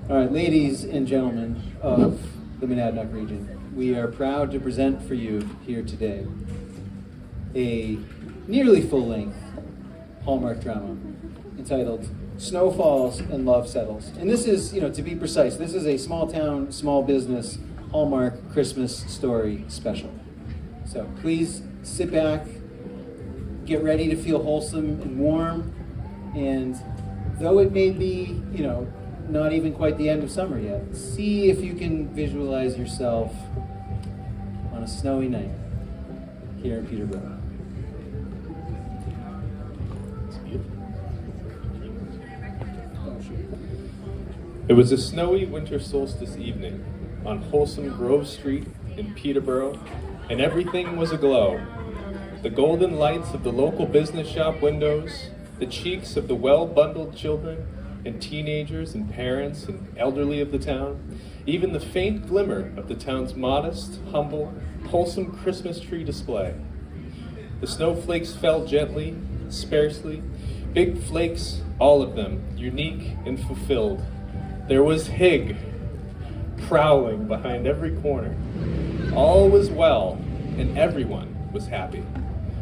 All right, ladies and gentlemen of the Monadnock region, we are proud to present for you here today a nearly full-length Hallmark drama entitled Snow Falls and Love Settles. And this is, to be precise, this is a small town, small business Hallmark Christmas story special. So please sit back, get ready to feel wholesome and warm, and though it may be, not even quite the end of summer yet, see if you can visualize yourself on a snowy night here in Peterborough. It was a snowy winter solstice evening on wholesome Grove Street in Peterborough, and everything was aglow. The golden lights of the local business shop windows, the cheeks of the well-bundled children and teenagers and parents and elderly of the town, even the faint glimmer of the town's modest, humble, wholesome Christmas tree display. The snowflakes fell gently, sparsely, big flakes, all of them, unique and fulfilled. There was Hig, prowling behind every corner. All was well, and everyone was happy.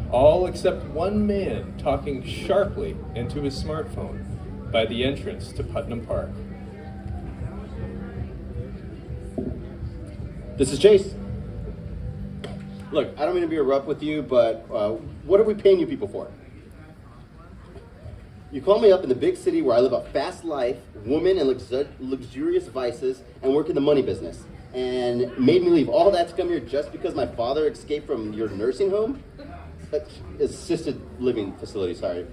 All except one man talking sharply into his smartphone by the entrance to Putnam Park. This is Chase. Look, I don't mean to be abrupt with you, but what are we paying you people for? You call me up in the big city where I live a fast life, woman and luxurious vices, and work in the money business, and made me leave all that to come here just because my father escaped from your nursing home? Assisted living facility, sorry.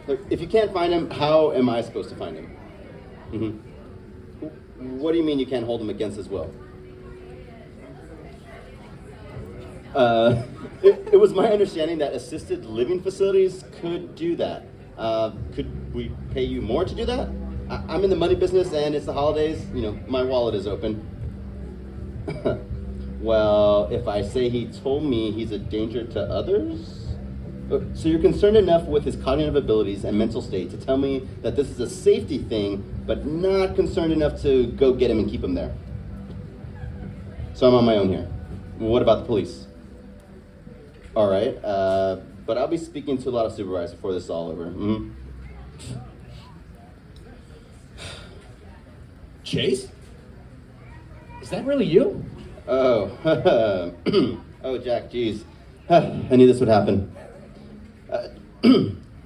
Look, if you can't find him, how am I supposed to find him? What do you mean you can't hold him against his will? It was my understanding that assisted living facilities could do that. Could we pay you more to do that? I'm in the money business and it's the holidays, my wallet is open. Well, if I say he told me he's a danger to others? So you're concerned enough with his cognitive abilities and mental state to tell me that this is a safety thing, but not concerned enough to go get him and keep him there. So I'm on my own here. What about the police? All right, but I'll be speaking to a lot of supervisors before this is all over. Chase? Is that really you? Oh, oh, Jack, geez. I knew this would happen.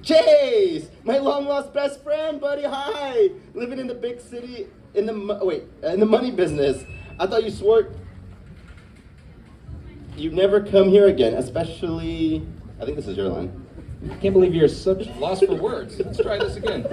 Chase! My long-lost best friend, buddy, hi! Living in the big city, in the money business. I thought you swore you'd never come here again, especially, I think this is your line. I can't believe you're such lost for words. Let's try this again.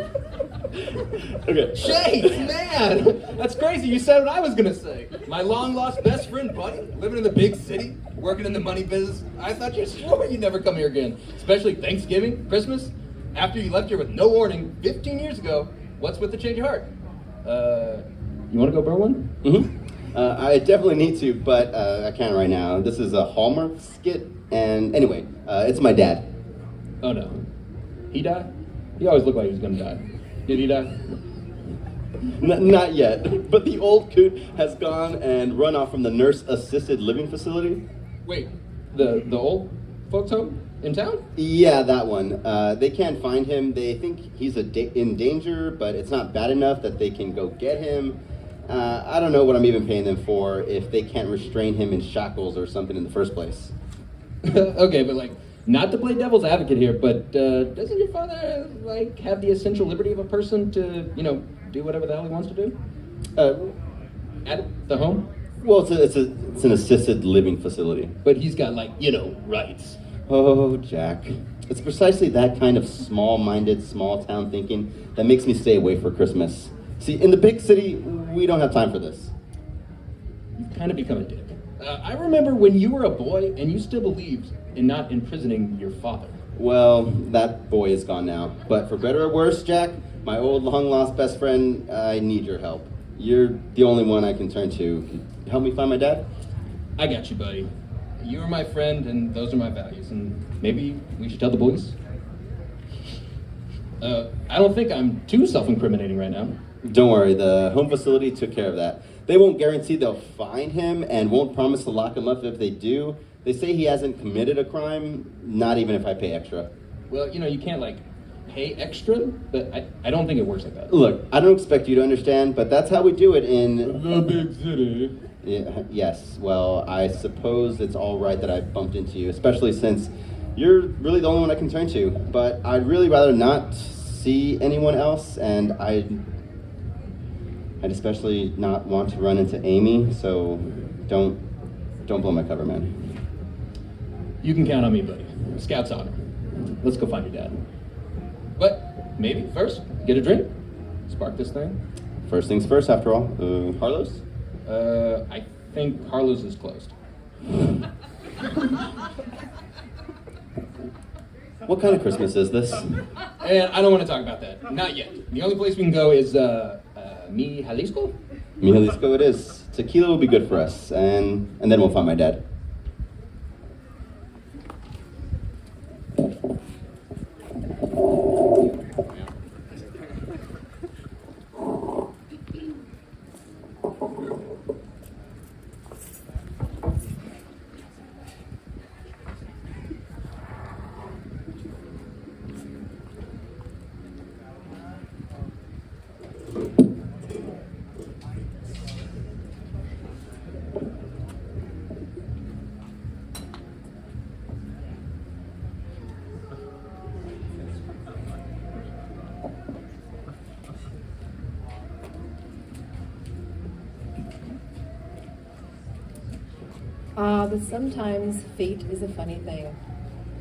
Okay. Chase, man! That's crazy. You said what I was gonna say. My long-lost best friend, buddy, living in the big city, working in the money business. I thought you swore you'd never come here again. Especially Thanksgiving, Christmas, after you left here with no warning 15 years ago. What's with the change of heart? You wanna go burn one? I definitely need to, but I can't right now. This is a Hallmark skit, and anyway, it's my dad. Oh no. He died? He always looked like he was gonna die. Did he die? Not yet, but the old coot has gone and run off from the nurse-assisted living facility. Wait, the old folks home in town? Yeah, that one. They can't find him. They think he's in danger, but it's not bad enough that they can go get him. I don't know what I'm even paying them for if they can't restrain him in shackles or something in the first place. Okay, but not to play devil's advocate here, but doesn't your father have the essential liberty of a person to, do whatever the hell he wants to do? At the home? Well, it's an assisted living facility. But he's got rights. Oh, Jack. It's precisely that kind of small-minded, small-town thinking that makes me stay away for Christmas. See, in the big city, we don't have time for this. You've kind of become a dick. I remember when you were a boy and you still believed in not imprisoning your father. Well, that boy is gone now. But for better or worse, Jack, my old long-lost best friend, I need your help. You're the only one I can turn to. Help me find my dad? I got you, buddy. You're my friend, and those are my values. And maybe we should tell the police? I don't think I'm too self-incriminating right now. Don't worry, the home facility took care of that. They won't guarantee they'll find him and won't promise to lock him up if they do. They say he hasn't committed a crime, not even if I pay extra. Well, you can't, like, pay extra, but I don't think it works like that. Look, I don't expect you to understand, but that's how we do it in... The big city. Yeah, yes, well, I suppose it's all right that I bumped into you, especially since you're really the only one I can turn to. But I'd really rather not see anyone else, and I'd especially not want to run into Amy, so don't blow my cover, man. You can count on me, buddy. Scout's honor. Let's go find your dad. But maybe first, get a drink. Spark this thing. First things first, after all. Harlow's? I think Carlos is closed. What kind of Christmas is this? And I don't want to talk about that. Not yet. The only place we can go is, Mi Jalisco? Mi Jalisco it is. Tequila will be good for us, and then we'll find my dad. But sometimes fate is a funny thing,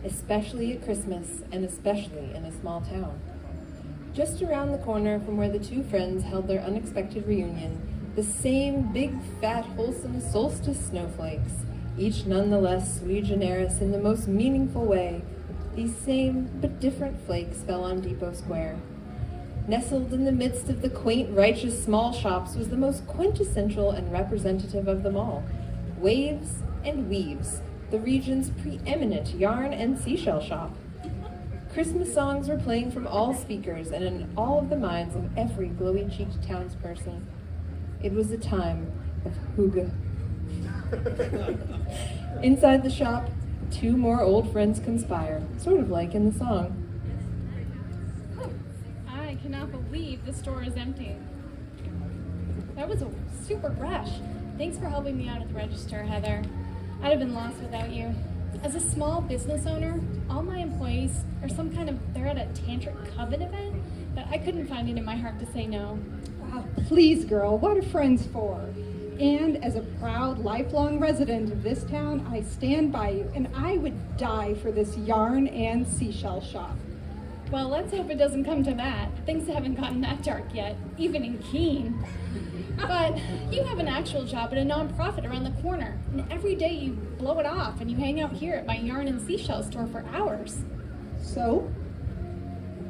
especially at Christmas and especially in a small town. Just around the corner from where the two friends held their unexpected reunion, the same big, fat, wholesome solstice snowflakes, each nonetheless sui generis in the most meaningful way, these same but different flakes fell on Depot Square. Nestled in the midst of the quaint, righteous small shops was the most quintessential and representative of them all, Waves and Weaves, the region's preeminent yarn and seashell shop. Christmas songs were playing from all speakers and in all of the minds of every glowy-cheeked townsperson. It was a time of hygge. Inside the shop, two more old friends conspire, sort of like in the song. I cannot believe the store is empty. That was a super rush. Thanks for helping me out at the register, Heather. I'd have been lost without you. As a small business owner, all my employees are they're at a tantric coven event, but I couldn't find it in my heart to say no. Please, girl, what are friends for? And as a proud, lifelong resident of this town, I stand by you, and I would die for this yarn and seashell shop. Well, let's hope it doesn't come to that. Things haven't gotten that dark yet, even in Keene. But you have an actual job at a nonprofit around the corner, and every day you blow it off and you hang out here at my yarn and seashell store for hours. So?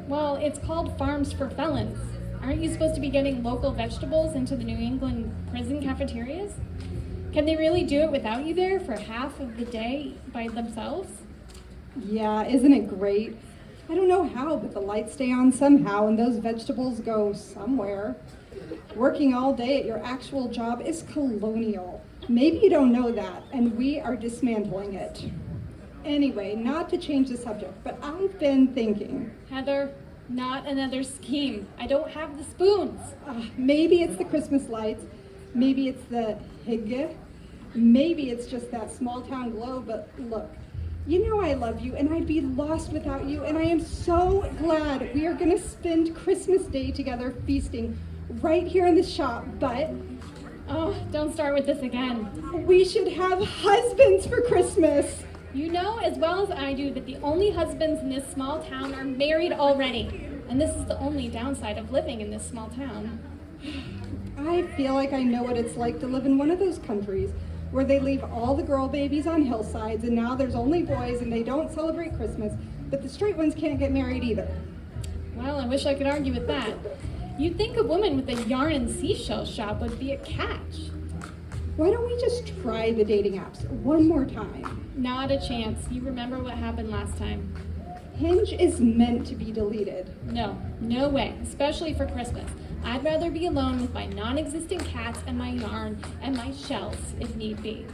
Well, it's called Farms for Felons. Aren't you supposed to be getting local vegetables into the New England prison cafeterias? Can they really do it without you there for half of the day by themselves? Yeah, isn't it great? I don't know how, but the lights stay on somehow and those vegetables go somewhere. Working all day at your actual job is colonial. Maybe you don't know that, and we are dismantling it. Anyway, not to change the subject, but I've been thinking. Heather, not another scheme. I don't have the spoons. Maybe it's the Christmas lights. Maybe it's the hygge. Maybe it's just that small town glow, but look. You know I love you, and I'd be lost without you, and I am so glad we are going to spend Christmas Day together feasting right here in the shop, but... Oh, don't start with this again. We should have husbands for Christmas. You know as well as I do that the only husbands in this small town are married already, and this is the only downside of living in this small town. I feel like I know what it's like to live in one of those countries where they leave all the girl babies on hillsides, and now there's only boys, and they don't celebrate Christmas, but the straight ones can't get married either. Well, I wish I could argue with that. You'd think a woman with a yarn and seashell shop would be a catch. Why don't we just try the dating apps one more time? Not a chance. You remember what happened last time. Hinge is meant to be deleted. No way, especially for Christmas. I'd rather be alone with my non-existent cats and my yarn and my shells, if need be.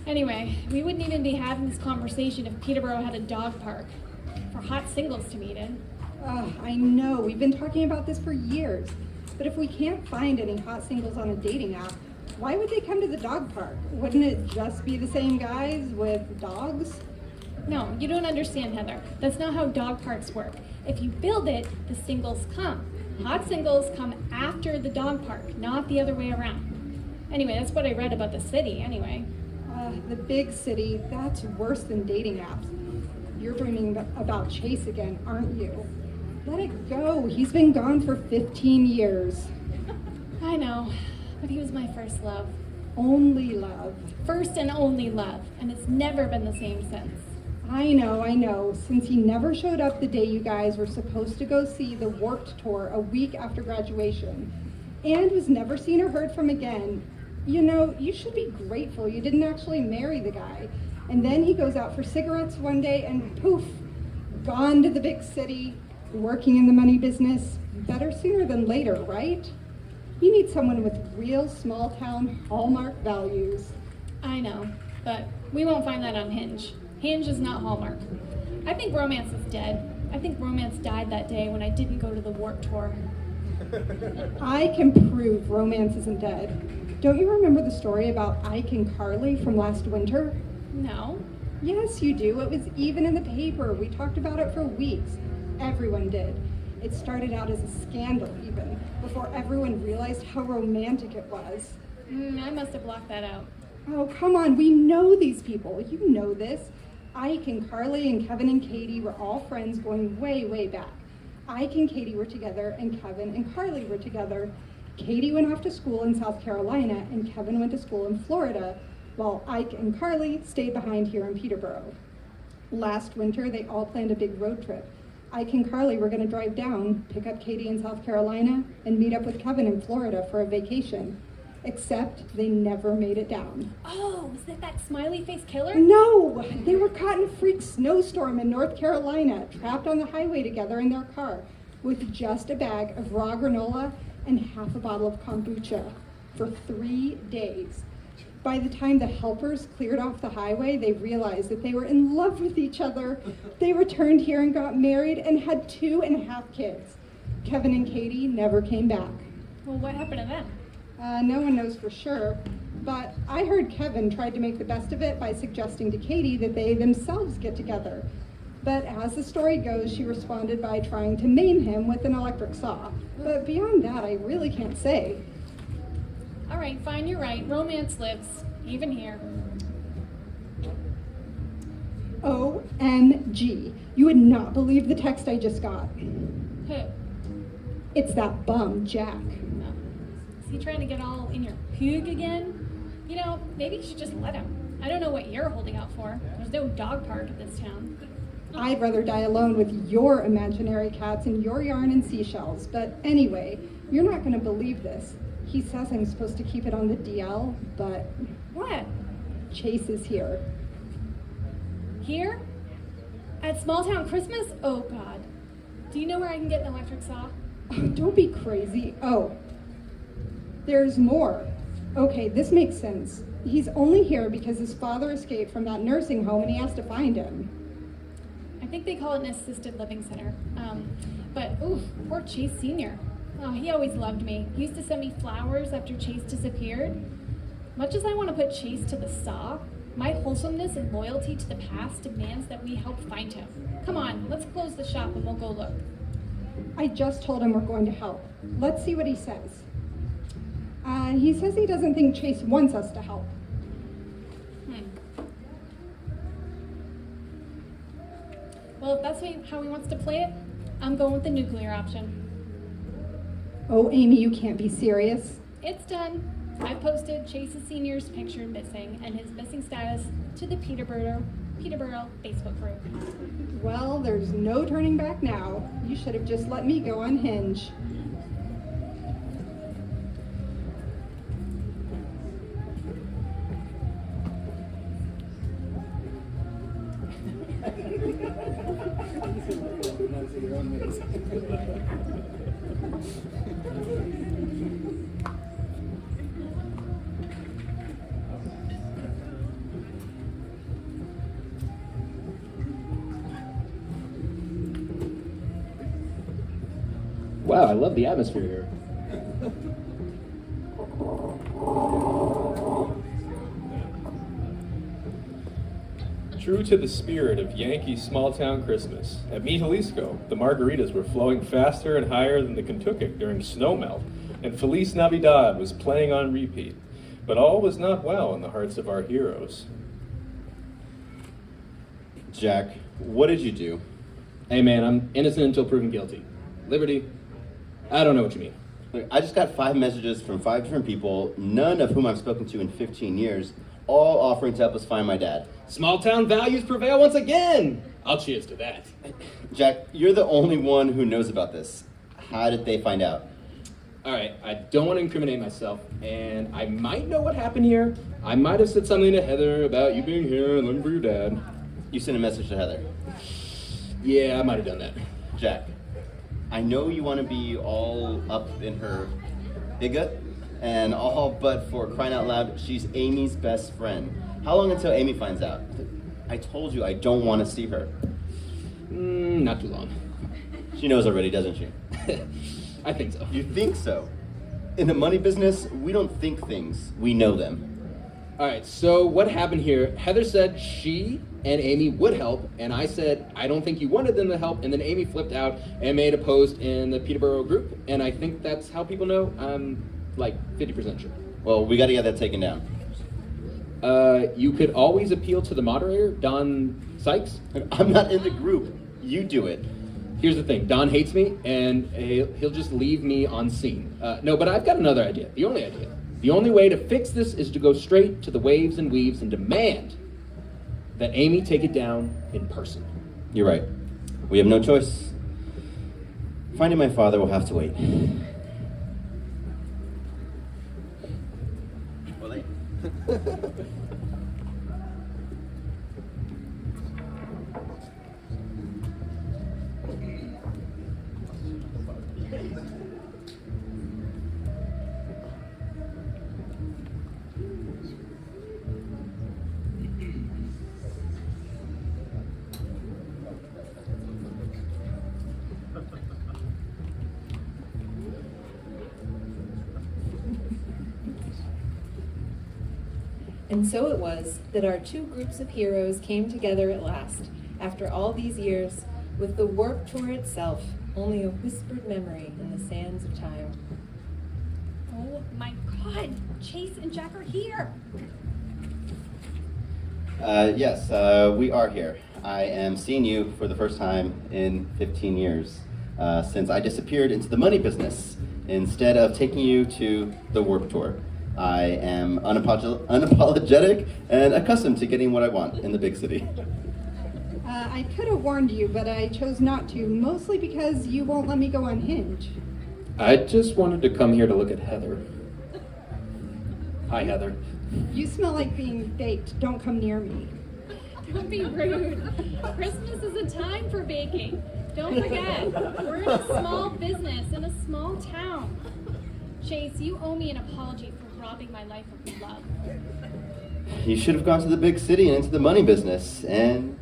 Anyway, we wouldn't even be having this conversation if Peterborough had a dog park for hot singles to meet in. I know, we've been talking about this for years. But if we can't find any hot singles on a dating app, why would they come to the dog park? Wouldn't it just be the same guys with dogs? No, you don't understand, Heather. That's not how dog parks work. If you build it, the singles come. Hot singles come after the dog park, not the other way around. Anyway, that's what I read about the city, anyway. The big city, that's worse than dating apps. You're dreaming about Chase again, aren't you? Let it go. He's been gone for 15 years. I know, but he was my first love. Only love. First and only love, and it's never been the same since. I know. Since he never showed up the day you guys were supposed to go see the Warped Tour a week after graduation, and was never seen or heard from again. You know, you should be grateful you didn't actually marry the guy. And then he goes out for cigarettes one day and poof, gone to the big city, working in the money business. Better sooner than later, right? You need someone with real small town Hallmark values. I know, but we won't find that on Hinge. Hinge is not Hallmark. I think romance is dead. I think romance died that day when I didn't go to the Warped Tour. I can prove romance isn't dead. Don't you remember the story about Ike and Carly from last winter? No. Yes, you do. It was even in the paper. We talked about it for weeks. Everyone did. It started out as a scandal even, before everyone realized how romantic it was. I must have blocked that out. Oh, come on, we know these people. You know this. Ike and Carly and Kevin and Katie were all friends going way, way back. Ike and Katie were together, and Kevin and Carly were together. Katie went off to school in South Carolina, and Kevin went to school in Florida, while Ike and Carly stayed behind here in Peterborough. Last winter, they all planned a big road trip. Ike and Carly were going to drive down, pick up Katie in South Carolina, and meet up with Kevin in Florida for a vacation. Except they never made it down. Oh, was that smiley face killer? No! They were caught in a freak snowstorm in North Carolina, trapped on the highway together in their car, with just a bag of raw granola and half a bottle of kombucha for 3 days. By the time the helpers cleared off the highway, they realized that they were in love with each other. They returned here and got married and had 2.5 kids. Kevin and Katie never came back. Well, what happened to them? No one knows for sure, but I heard Kevin tried to make the best of it by suggesting to Katie that they themselves get together. But as the story goes, she responded by trying to maim him with an electric saw. But beyond that, I really can't say. All right, fine, you're right. Romance lives, even here. OMG. You would not believe the text I just got. Who? It's that bum, Jack. Oh. Is he trying to get all in your poog again? You know, maybe you should just let him. I don't know what you're holding out for. There's no dog park in this town. I'd rather die alone with your imaginary cats and your yarn and seashells. But anyway, you're not going to believe this. He says I'm supposed to keep it on the DL, but... What? Chase is here. Here? At Small Town Christmas? Oh, God. Do you know where I can get an electric saw? Oh, don't be crazy. Oh, there's more. Okay, this makes sense. He's only here because his father escaped from that nursing home and he has to find him. I think they call it an assisted living center. But, ooh, poor Chase Sr. Oh, he always loved me. He used to send me flowers after Chase disappeared. Much as I want to put Chase to the saw, my wholesomeness and loyalty to the past demands that we help find him. Come on, let's close the shop and we'll go look. I just told him we're going to help. Let's see what he says. He says he doesn't think Chase wants us to help. Well, if that's how he wants to play it, I'm going with the nuclear option. Oh, Amy, you can't be serious. It's done. I posted Chase's Senior's picture missing and his missing status to the Peterborough Facebook group. Well, there's no turning back now. You should have just let me go on Hinge. Wow, I love the atmosphere here. True to the spirit of Yankee small-town Christmas, at Meet Jalisco, the margaritas were flowing faster and higher than the Kentucky during snowmelt, and Feliz Navidad was playing on repeat. But all was not well in the hearts of our heroes. Jack, what did you do? Hey man, I'm innocent until proven guilty. Liberty? I don't know what you mean. Look, I just got 5 messages from 5 different people, none of whom I've spoken to in 15 years, all offering to help us find my dad. Small town values prevail once again! I'll cheers to that. Jack, you're the only one who knows about this. How did they find out? Alright, I don't want to incriminate myself, and I might know what happened here. I might have said something to Heather about you being here and looking for your dad. You sent a message to Heather. Yeah, I might have done that. Jack, I know you want to be all up in her bigot, and all but for crying out loud, she's Amy's best friend. How long until Amy finds out? I told you I don't want to see her. Not too long. She knows already, doesn't she? I think so. You think so? In the money business, we don't think things, we know them. Alright, so what happened here? Heather said she and Amy would help, and I said I don't think you wanted them to help, and then Amy flipped out and made a post in the Peterborough group, and I think that's how people know. I'm like 50% sure. Well, we got to get that taken down. You could always appeal to the moderator, Don Sykes. I'm not in the group. You do it. Here's the thing, Don hates me, and he'll just leave me on scene. No, but I've got another idea, the only idea. The only way to fix this is to go straight to the waves and weaves and demand that Amy take it down in person. You're right. We have no choice. Finding my father will have to wait. And so it was that our 2 groups of heroes came together at last, after all these years, with the Warped Tour itself only a whispered memory in the sands of time. Oh my god, Chase and Jack are here. Yes, we are here. I am seeing you for the first time in 15 years, since I disappeared into the money business instead of taking you to the Warped Tour. I am unapologetic and accustomed to getting what I want in the big city. I could have warned you, but I chose not to, mostly because you won't let me go on Hinge. I just wanted to come here to look at Heather. Hi, Heather. You smell like being baked. Don't come near me. Don't be rude. Christmas is a time for baking. Don't forget, we're in a small business in a small town. Chase, you owe me an apology for robbing my life of love. You should have gone to the big city and into the money business, and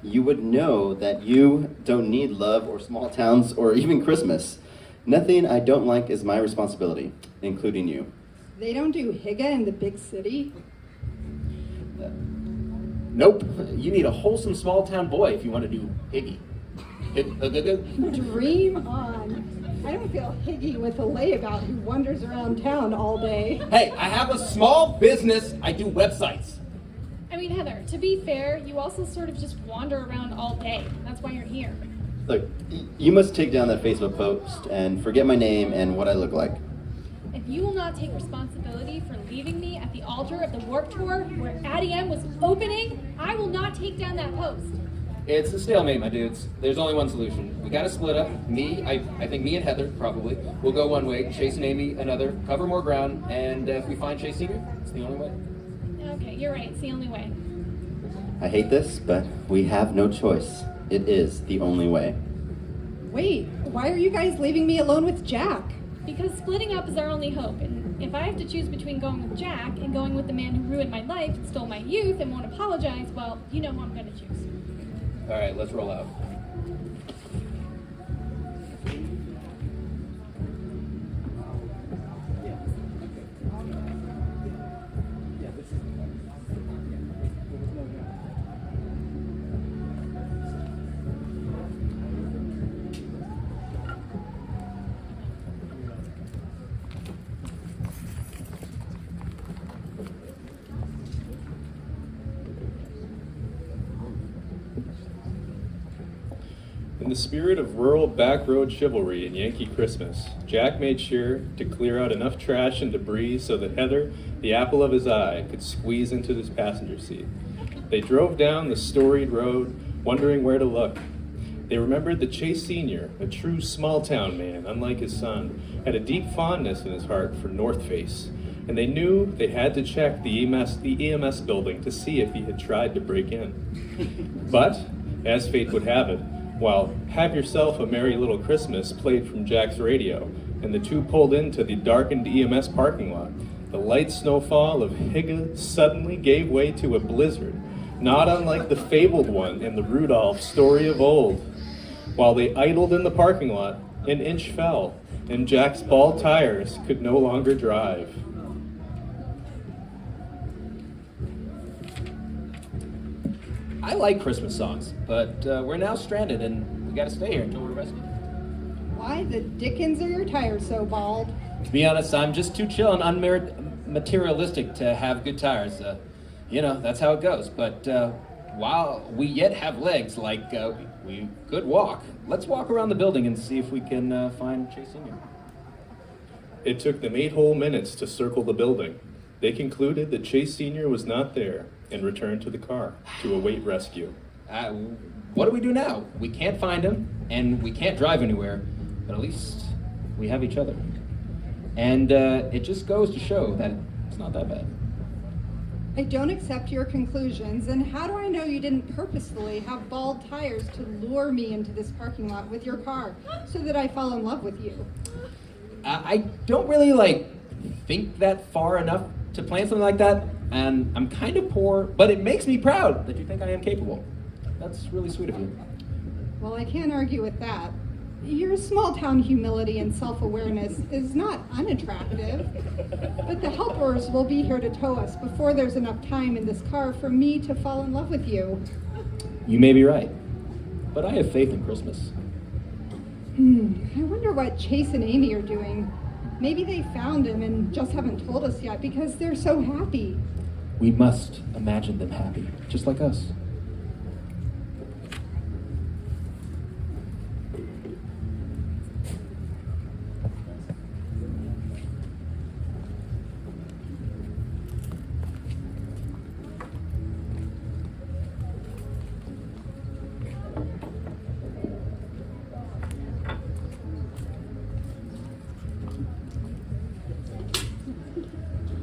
you would know that you don't need love or small towns or even Christmas. Nothing I don't like is my responsibility, including you. They don't do Higa in the big city. Nope. You need a wholesome small town boy if you want to do Higgy. Dream on. I don't feel higgy with a layabout who wanders around town all day. Hey, I have a small business. I do websites. I mean, Heather, to be fair, you also sort of just wander around all day. That's why you're here. Look, you must take down that Facebook post and forget my name and what I look like. If you will not take responsibility for leaving me at the altar of the Warped Tour where Addie M was opening, I will not take down that post. It's a stalemate, my dudes. There's only one solution. We gotta split up. I think me and Heather, probably, will go one way, Chase and Amy another, cover more ground, and if we find Chase Sr., it's the only way. Okay, you're right. It's the only way. I hate this, but we have no choice. It is the only way. Wait, why are you guys leaving me alone with Jack? Because splitting up is our only hope, and if I have to choose between going with Jack and going with the man who ruined my life, stole my youth, and won't apologize, well, you know who I'm going to choose. All right, let's roll out. In the spirit of rural backroad chivalry and Yankee Christmas, Jack made sure to clear out enough trash and debris so that Heather, the apple of his eye, could squeeze into his passenger seat. They drove down the storied road, wondering where to look. They remembered that Chase Sr., a true small-town man, unlike his son, had a deep fondness in his heart for North Face, and they knew they had to check the EMS building to see if he had tried to break in. But, as fate would have it, while Have Yourself a Merry Little Christmas played from Jack's radio, and the two pulled into the darkened EMS parking lot, the light snowfall of Higa suddenly gave way to a blizzard, not unlike the fabled one in the Rudolph story of old. While they idled in the parking lot, an inch fell, and Jack's bald tires could no longer drive. I like Christmas songs, but we're now stranded and we gotta stay here until we're rescued. Why the dickens are your tires so bald? To be honest, I'm just too chill and unmaterialistic to have good tires. That's how it goes. But while we yet have legs, we could walk. Let's walk around the building and see if we can find Chase Sr. It took them 8 whole minutes to circle the building. They concluded that Chase Sr. was not there and returned to the car to await rescue. What do we do now? We can't find him, and we can't drive anywhere, but at least we have each other. And it just goes to show that it's not that bad. I don't accept your conclusions, and how do I know you didn't purposefully have bald tires to lure me into this parking lot with your car so that I fall in love with you? I don't really, think that far enough to plan something like that, and I'm kind of poor, but it makes me proud that you think I am capable. That's really sweet of you. Well, I can't argue with that. Your small-town humility and self-awareness is not unattractive, but the helpers will be here to tow us before there's enough time in this car for me to fall in love with you. You may be right, but I have faith in Christmas. I wonder what Chase and Amy are doing. Maybe they found him and just haven't told us yet because they're so happy. We must imagine them happy, just like us.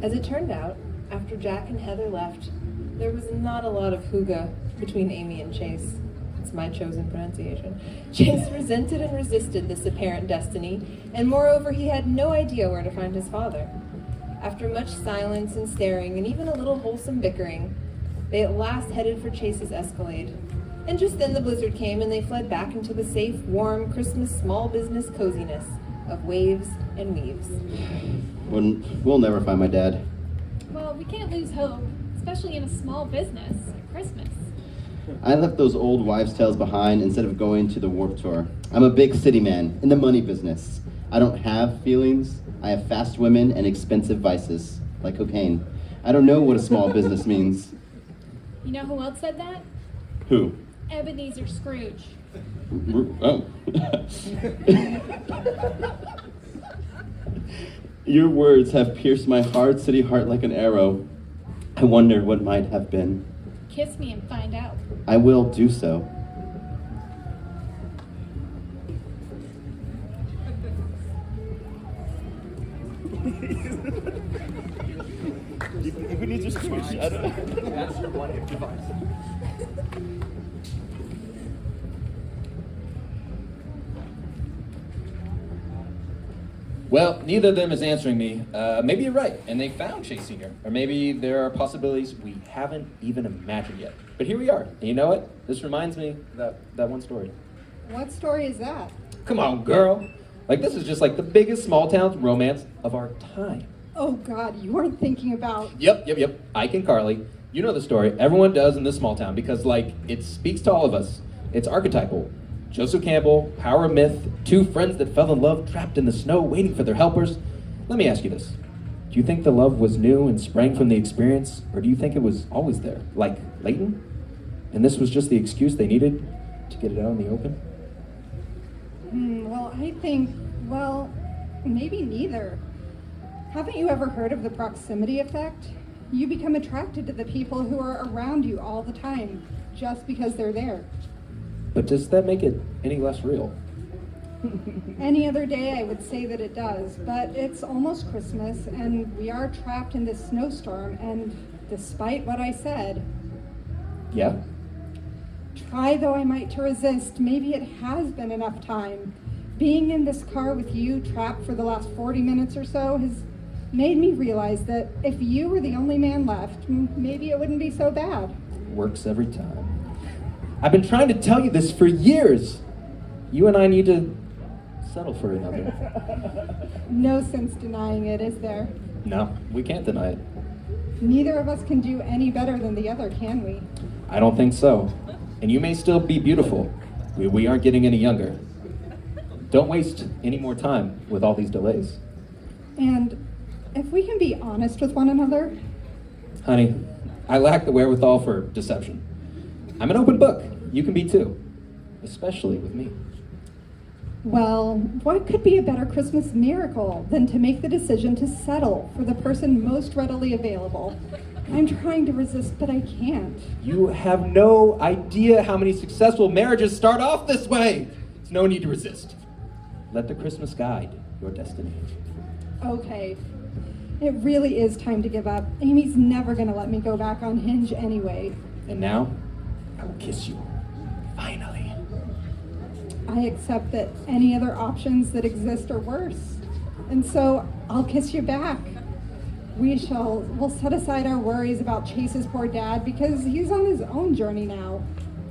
As it turned out, after Jack and Heather left, there was not a lot of hygge between Amy and Chase. It's my chosen pronunciation. Chase resented and resisted this apparent destiny, and moreover, he had no idea where to find his father. After much silence and staring, and even a little wholesome bickering, they at last headed for Chase's Escalade. And just then the blizzard came, and they fled back into the safe, warm, Christmas small business coziness of waves and weaves. We'll never find my dad. Well, we can't lose hope, especially in a small business at Christmas. I left those old wives' tales behind instead of going to the Warped Tour. I'm a big city man in the money business. I don't have feelings. I have fast women and expensive vices, like cocaine. I don't know what a small business means. You know who else said that? Who? Ebenezer Scrooge. Oh. Your words have pierced my hard city heart like an arrow. I wonder what might have been. Kiss me and find out. I will do so. Who needs your Scrooge? I don't know. That's your one device. Well, neither of them is answering me. Maybe you're right, and they found Chase Sr. Or maybe there are possibilities we haven't even imagined yet. But here we are. And you know what? This reminds me of that one story. What story is that? Come on, girl. This is just the biggest small town romance of our time. Oh God, you weren't thinking about... Yep. Ike and Carly. You know the story. Everyone does in this small town because, it speaks to all of us. It's archetypal. Joseph Campbell, power of myth, two friends that fell in love trapped in the snow waiting for their helpers. Let me ask you this. Do you think the love was new and sprang from the experience, or do you think it was always there, latent? And this was just the excuse they needed to get it out in the open? Well, I think, maybe neither. Haven't you ever heard of the proximity effect? You become attracted to the people who are around you all the time, just because they're there. But does that make it any less real? Any other day I would say that it does, but it's almost Christmas and we are trapped in this snowstorm, and despite what I said, Yeah? try though I might to resist, maybe it has been enough time. Being in this car with you, trapped for the last 40 minutes or so, has made me realize that if you were the only man left, maybe it wouldn't be so bad. Works every time. I've been trying to tell you this for years. You and I need to settle for another. No sense denying it, is there? No, we can't deny it. Neither of us can do any better than the other, can we? I don't think so. And you may still be beautiful. We aren't getting any younger. Don't waste any more time with all these delays. And if we can be honest with one another, Honey, I lack the wherewithal for deception. I'm an open book. You can be too. Especially with me. well, what could be a better Christmas miracle than to make the decision to settle for the person most readily available? I'm trying to resist, but I can't. You have no idea how many successful marriages start off this way. There's no need to resist. Let the Christmas guide your destiny. Okay. It really is time to give up. Amy's never gonna let me go back on Hinge anyway. And now, I will kiss you. Finally. I accept that any other options that exist are worse. And so I'll kiss you back. We'll set aside our worries about Chase's poor dad because he's on his own journey now.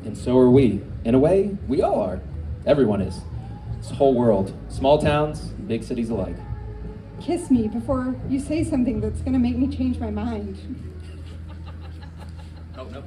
And so are we. In a way, we all are. Everyone is. This whole world. Small towns, big cities alike. Kiss me before you say something that's gonna make me change my mind. Oh, no.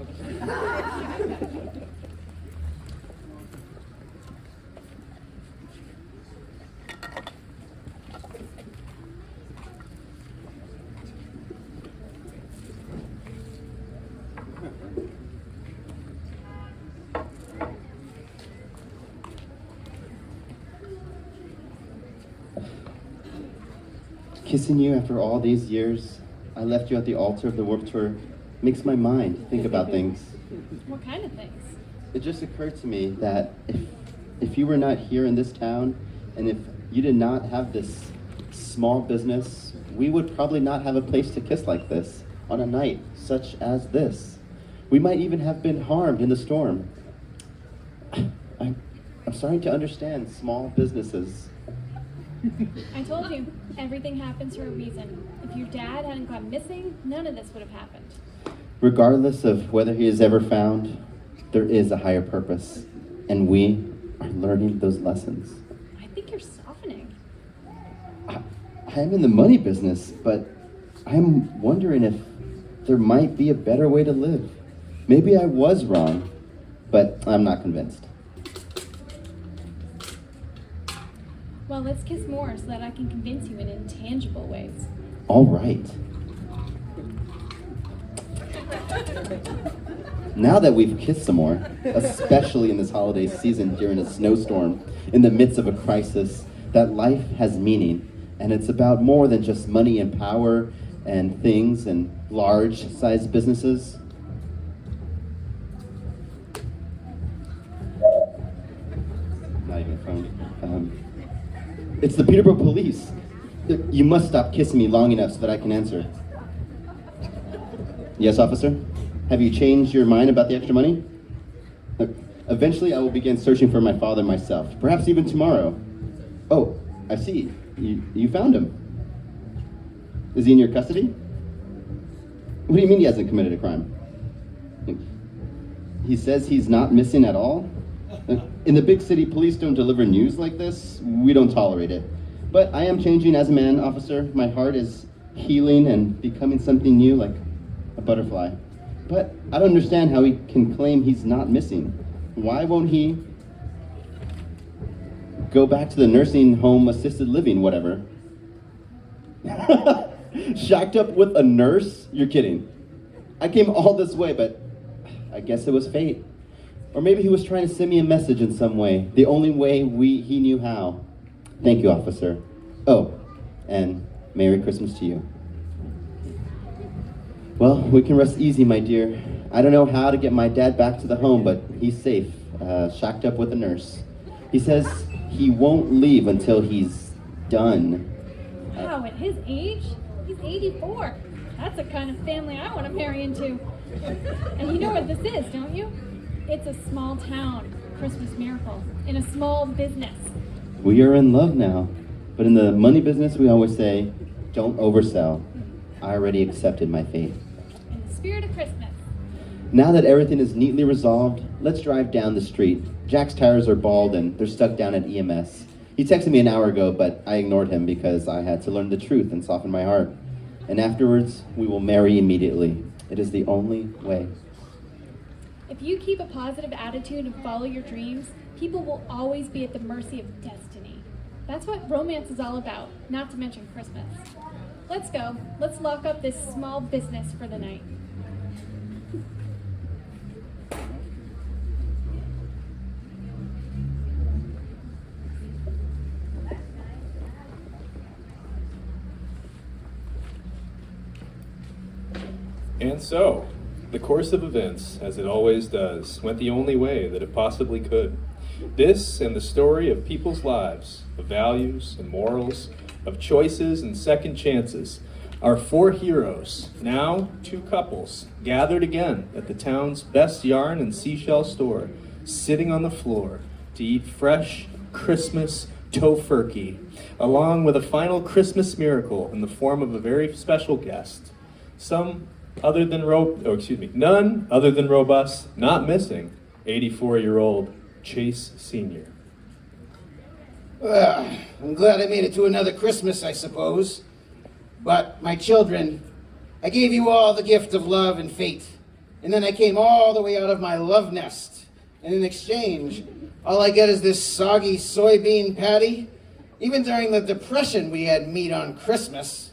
Kissing you after all these years, I left you at the altar of the Warped Tour, makes my mind think about things. What kind of things? It just occurred to me that if you were not here in this town, and if you did not have this small business, we would probably not have a place to kiss like this on a night such as this. We might even have been harmed in the storm. I'm starting to understand small businesses. I told you, everything happens for a reason. If your dad hadn't gone missing, none of this would have happened. Regardless of whether he is ever found, there is a higher purpose, and we are learning those lessons. I think you're softening. I am in the money business, but I'm wondering if there might be a better way to live. Maybe I was wrong, but I'm not convinced. Well, let's kiss more so that I can convince you in intangible ways. All right. Now that we've kissed some more, especially in this holiday season during a snowstorm, in the midst of a crisis, that life has meaning, and it's about more than just money and power and things and large-sized businesses. Not even a phone. It's the Peterborough police. You must stop kissing me long enough so that I can answer. Yes, officer? Have you changed your mind about the extra money? Eventually, I will begin searching for my father myself, perhaps even tomorrow. Oh, I see. You found him. Is he in your custody? What do you mean he hasn't committed a crime? He says he's not missing at all? In the big city, police don't deliver news like this. We don't tolerate it. But I am changing as a man, officer. My heart is healing and becoming something new, like a butterfly. But I don't understand how he can claim he's not missing. Why won't he go back to the nursing home, assisted living, whatever? Shacked up with a nurse? You're kidding. I came all this way, but I guess it was fate. Or maybe he was trying to send me a message in some way, the only way he knew how. Thank you, officer. Oh, and Merry Christmas to you. Well, we can rest easy, my dear. I don't know how to get my dad back to the home, but he's safe, shacked up with a nurse. He says he won't leave until he's done. Wow, at his age? He's 84. That's the kind of family I want to marry into. And you know what this is, don't you? It's a small town Christmas miracle in a small business. We are in love now, but in the money business, we always say, don't oversell. I already accepted my fate. In the spirit of Christmas. Now that everything is neatly resolved, let's drive down the street. Jack's tires are bald and they're stuck down at EMS. He texted me an hour ago, but I ignored him because I had to learn the truth and soften my heart. And afterwards, we will marry immediately. It is the only way. If you keep a positive attitude and follow your dreams, people will always be at the mercy of destiny. That's what romance is all about, not to mention Christmas. Let's go. Let's lock up this small business for the night. And so, the course of events, as it always does, went the only way that it possibly could. This and the story of people's lives, of values and morals, of choices and second chances. Our four heroes, now two couples, gathered again at the town's best yarn and seashell store, sitting on the floor to eat fresh Christmas tofurkey, along with a final Christmas miracle in the form of a very special guest. None other than robust, not missing, 84-year-old Chase Sr. Well, I'm glad I made it to another Christmas, I suppose. But, my children, I gave you all the gift of love and fate. And then I came all the way out of my love nest. And in exchange, all I get is this soggy soybean patty. Even during the Depression, we had meat on Christmas.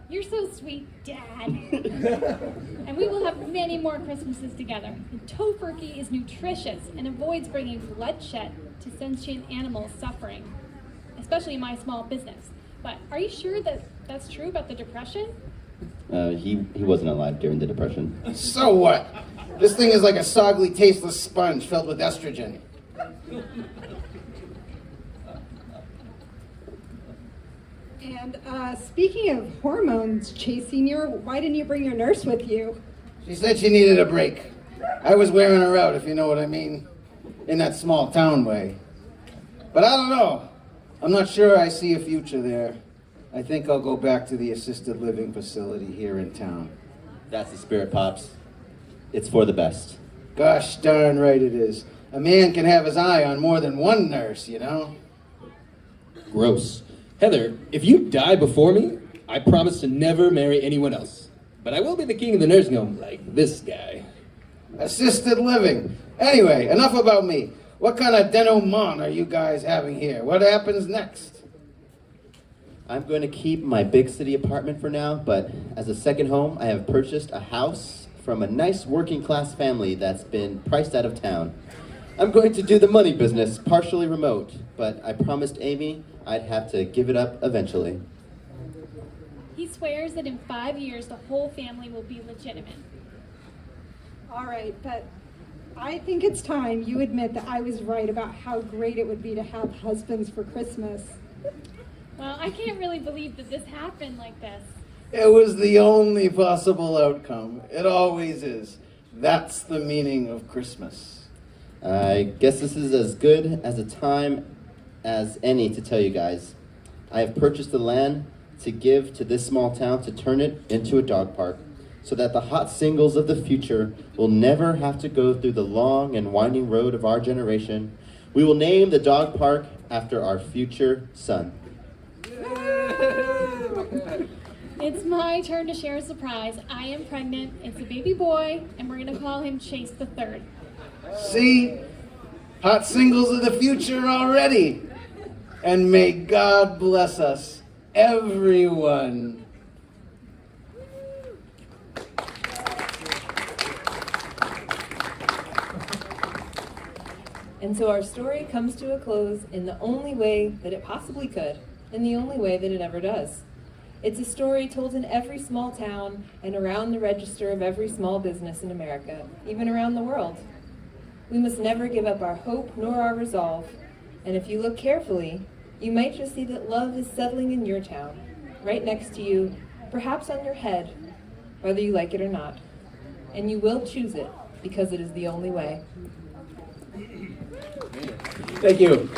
You're so sweet, Dad. And we will have many more Christmases together. And tofurkey is nutritious and avoids bringing bloodshed to sentient animals suffering, especially in my small business. But are you sure that that's true about the Depression? He wasn't alive during the Depression. So what? This thing is like a soggy, tasteless sponge filled with estrogen. And speaking of hormones, Chase Sr., why didn't you bring your nurse with you? She said she needed a break. I was wearing her out, if you know what I mean, in that small town way. But I don't know. I'm not sure I see a future there. I think I'll go back to the assisted living facility here in town. That's the spirit, Pops. It's for the best. Gosh darn right it is. A man can have his eye on more than one nurse, you know? Gross. Heather, if you die before me, I promise to never marry anyone else. But I will be the king of the nursing home, like this guy. Assisted living. Anyway, enough about me. What kind of denouement are you guys having here? What happens next? I'm going to keep my big city apartment for now, but as a second home, I have purchased a house from a nice working class family that's been priced out of town. I'm going to do the money business, partially remote, but I promised Amy I'd have to give it up eventually. He swears that in 5 years the whole family will be legitimate. All right, but I think it's time you admit that I was right about how great it would be to have husbands for Christmas. Well, I can't really believe that this happened like this. It was the only possible outcome. It always is. That's the meaning of Christmas. I guess this is as good as a time as any to tell you guys. I have purchased the land to give to this small town to turn it into a dog park, so that the hot singles of the future will never have to go through the long and winding road of our generation. We will name the dog park after our future son. It's my turn to share a surprise. I am pregnant. It's a baby boy, and we're going to call him Chase the Third. See? Hot singles of the future already. And may God bless us, everyone. And so our story comes to a close in the only way that it possibly could, in the only way that it ever does. It's a story told in every small town and around the register of every small business in America, even around the world. We must never give up our hope nor our resolve. And if you look carefully, you might just see that love is settling in your town, right next to you, perhaps on your head, whether you like it or not. And you will choose it because it is the only way. Thank you.